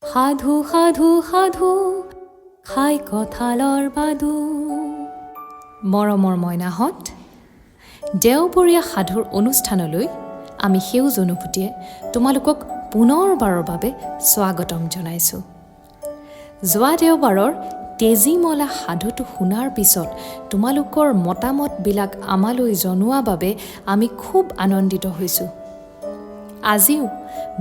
সাধু সাধু সাধু খাই কঁঠালৰ বাদু। মৰমৰ মইনাহঁত, দেওবৰীয়া সাধুৰ অনুষ্ঠানলৈ আমি সেউজ অনুভূতিয়ে তোমালোকক পুনৰবাৰৰ বাবে স্বাগতম জনাইছোঁ। যোৱা দেওবাৰৰ তেজীমলা সাধুটো শুনাৰ পিছত তোমালোকৰ মতামতবিলাক আমালৈ জনোৱা বাবে আমি খুব আনন্দিত হৈছোঁ। আজিও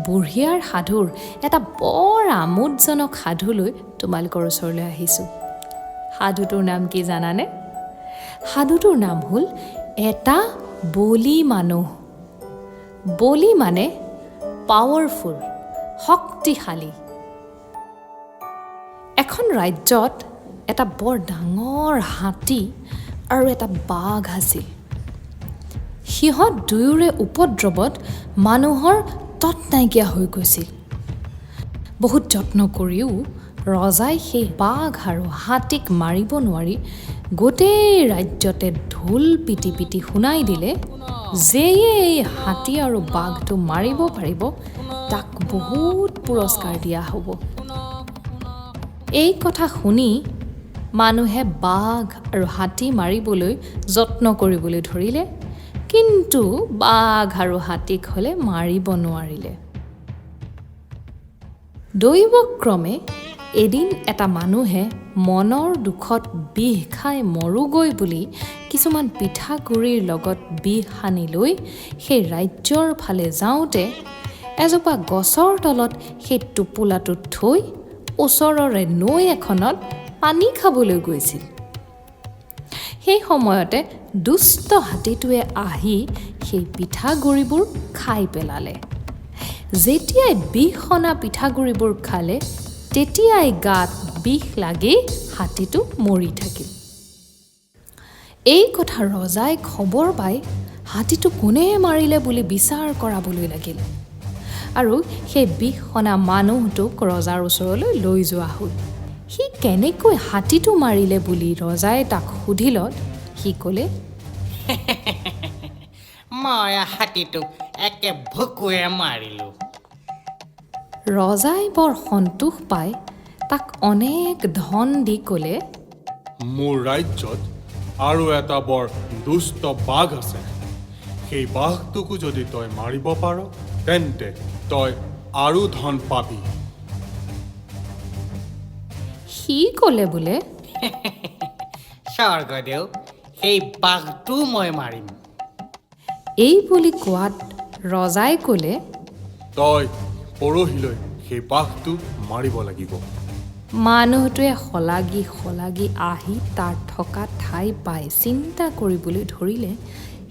বুঢ়িয়াৰ সাধুৰ এটা বৰ আমোদজনক সাধুলৈ তোমালোকৰ ওচৰলৈ আহিছোঁ। সাধুটোৰ নাম কি জানানে? সাধুটোৰ নাম হ'ল এটা বলি মানুহ। বলি মানে পাৱাৰফুল, শক্তিশালী। এখন ৰাজ্যত এটা বৰ ডাঙৰ হাতী আৰু এটা বাঘ আছিল। সিহঁত দুয়োৰে উপদ্ৰৱত মানুহৰ তত নাইকিয়া হৈ গৈছিল। বহুত যত্ন কৰিও ৰজাই সেই বাঘ আৰু হাতীক মাৰিব নোৱাৰি গোটেই ৰাজ্যতে ঢোল পিটি পিটি শুনাই দিলে যে এই হাতী আৰু বাঘটো মাৰিব পাৰিব তাক বহুত পুৰস্কাৰ দিয়া হ'ব। এই কথা শুনি মানুহে বাঘ আৰু হাতী মাৰিবলৈ যত্ন কৰিবলৈ ধৰিলে, কিন্তু বাঘ আৰু হাতীক হ'লে মাৰিব নোৱাৰিলে। দৈৱক্ৰমে এদিন এটা মানুহে মনৰ দুখত বিষ খাই মৰোগৈ বুলি কিছুমান পিঠাগুড়িৰ লগত বিষ সানি লৈ সেই ৰাজ্যৰ ফালে যাওঁতে এজোপা গছৰ তলত সেই টোপোলাটো থৈ ওচৰৰে নৈ এখনত পানী খাবলৈ গৈছিল। সেই সময়তে দুষ্ট হাতীটোৱে আহি সেই পিঠাগুড়িবোৰ খাই পেলালে। যেতিয়াই বিষ সনা পিঠাগুড়িবোৰ খালে তেতিয়াই গাত বিষ লাগি হাতীটো মৰি থাকিল। এই কথা ৰজাই খবৰ পাই হাতীটো কোনে মাৰিলে বুলি বিচাৰ কৰাবলৈ লাগিল আৰু সেই বিষ সনা মানুহটোক ৰজাৰ ওচৰলৈ লৈ যোৱা হ'ল। সি কেনেকৈ হাতীটো মাৰিলে বুলি ৰজাই তাক সুধিলত সি ক'লে, মই হাতীটোক একে ভুকুৱে মাৰিলোঁ। ৰজাই বৰ সন্তোষ পাই তাক অনেক ধন দি ক'লে, মোৰ ৰাজ্যত আৰু এটা বৰ দুষ্ট বাঘ আছে। সেই বাঘটোকো যদি তই মাৰিব পাৰ তেন্তে তই আৰু ধন পাবি। সি ক'লে বোলে, স্বৰ্গদেউ, সেই বাঘটো মই মাৰিম। এই বুলি কোৱাত ৰজাই ক'লে, তই পৰহিলৈ সেই বাঘটো মাৰিব লাগিব। মানুহটোৱে সলাগি আহি তাৰ থকা ঠাই পাই চিন্তা কৰিবলৈ ধৰিলে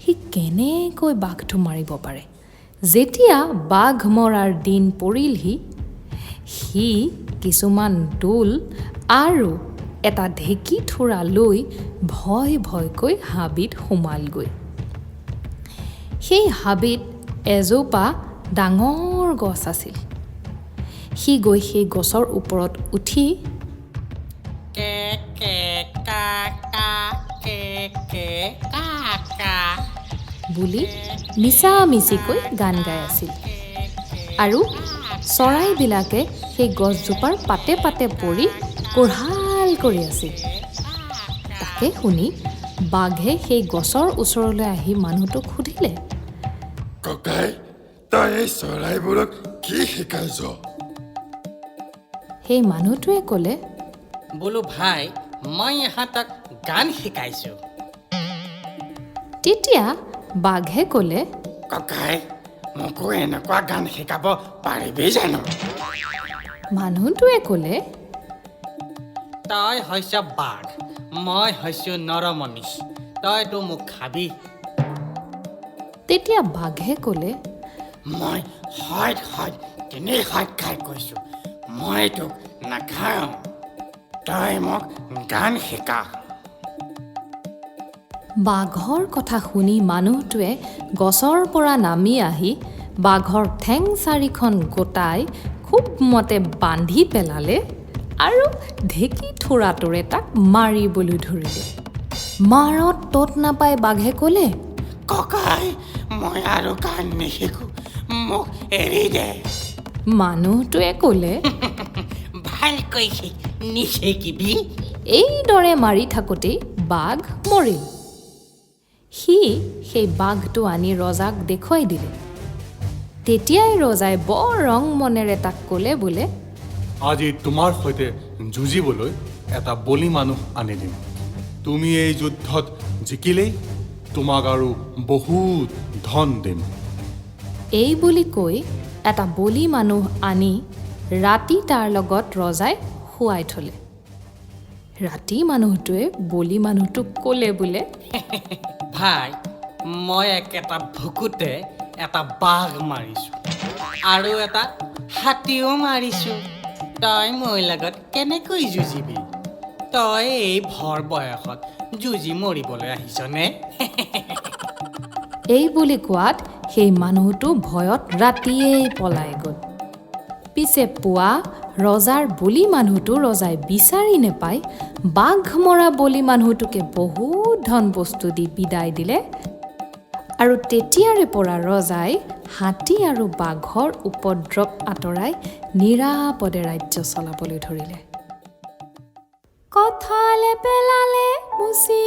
সি কেনেকৈ বাঘটো মাৰিব পাৰে। যেতিয়া বাঘ মৰাৰ দিন পৰিলহি, সি কিছুমান দোল আৰু এটা ঢেঁকী থোৰা লৈ ভয় ভয়কৈ হাবিত সোমালগৈ। সেই হাবিত এজোপা ডাঙৰ গছ আছিল। সি গৈ সেই গছৰ ওপৰত উঠি কে কে কা কা কে কে কা কা বুলি মিছামিছিকৈ গান গাই আছিল আৰু চৰাইবিলাকে সেই গছজোপাৰ পাতে পাতে পৰি কোঢ়াল কৰি আছিল। তাকে শুনি বাঘে সেই গছৰ ওচৰলৈ আহি মানুহটোক সুধিলে, ককাই, তই এই চৰাইবোৰক কি শিকাইছ? সেই মানুহটোৱে ক'লে, বোলো ভাই, মই ইহঁতক গান শিকাইছোঁ। তেতিয়া বাঘে ক'লে, ককাই, মোকো এনেকুৱা গান শিকাব পাৰিবি জানো? মানুহটোৱে ক'লে, তই হৈছ বাঘ, মই হৈছোঁ নৰমনিচ, তইতো মোক খাবি। তেতিয়া বাঘে ক'লে, মই হয় তিনি খাই কৈছোঁ, মই তোক নাখাওঁ, তই মোক গান শিকা। বাঘৰ কথা শুনি মানুহটোৱে গছৰ পৰা নামি আহি বাঘৰ ঠেং চাৰিখন গোটাই খুব মতে বান্ধি পেলালে আৰু ঢেঁকী থোৰাটোৰে তাক মাৰিবলৈ ধৰিলে। মাৰত তত নাপাই বাঘে ক'লে, ককাই, মই আৰু গান নিশিকো, মোক এৰি দে। মানুহটোৱে ক'লে, ভালকৈ নিশেকিবি। এইদৰে মাৰি থাকোঁতেই বাঘ মৰিল। সি সেই বাঘটো আনি ৰজাক দেখুৱাই দিলে। তেতিয়াই ৰজাই বৰ ৰং মনেৰে তাক ক'লে বোলে, আজি তোমাৰ সৈতে যুঁজিবলৈ এটা বলি মানুহ আনি দিম। তুমি এই যুদ্ধত জিকিলেই তোমাক আৰু বহুত ধন দিম। এই বুলি কৈ এটা বলি মানুহ আনি ৰাতি তাৰ লগত ৰজাই শুৱাই থলে। ৰাতি মানুহটোৱে বলি মানুহটোক ক'লে বোলে, ভাই, মই একেটা ভুকুতে এটা বাঘ মাৰিছোঁ আৰু এটা হাতীও মাৰিছোঁ। তই মোৰ লগত কেনেকৈ যুঁজিবি? তই এই ভৰ বয়সত যুঁজি মৰিবলৈ আহিছনে? এই বুলি কোৱাত সেই মানুহটো ভয়ত ৰাতিয়েই পলাই গ'ল। পিছে পুৱা ৰজাৰ বলি মানুহটো ৰজাই বিচাৰি নেপাই বাঘ মৰা বলি মানুহটোকে বহুত ধন বস্তু দি বিদায় দিলে। আৰু তেতিয়াৰে পৰা ৰজাই হাতী আৰু বাঘৰ উপদ্ৰৱ আঁতৰাই নিৰাপদে ৰাজ্য চলাবলৈ ধৰিলে। কঁঠালে পেলালে মুচি,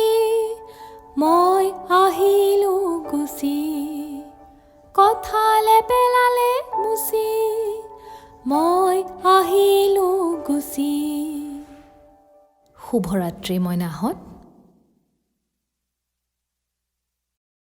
মই আহিলোঁ গুচি। কঁঠালে পেলালে মুচি, মই আহিলোঁ গুচি। শুভৰাত্ৰি মইনাহঁত।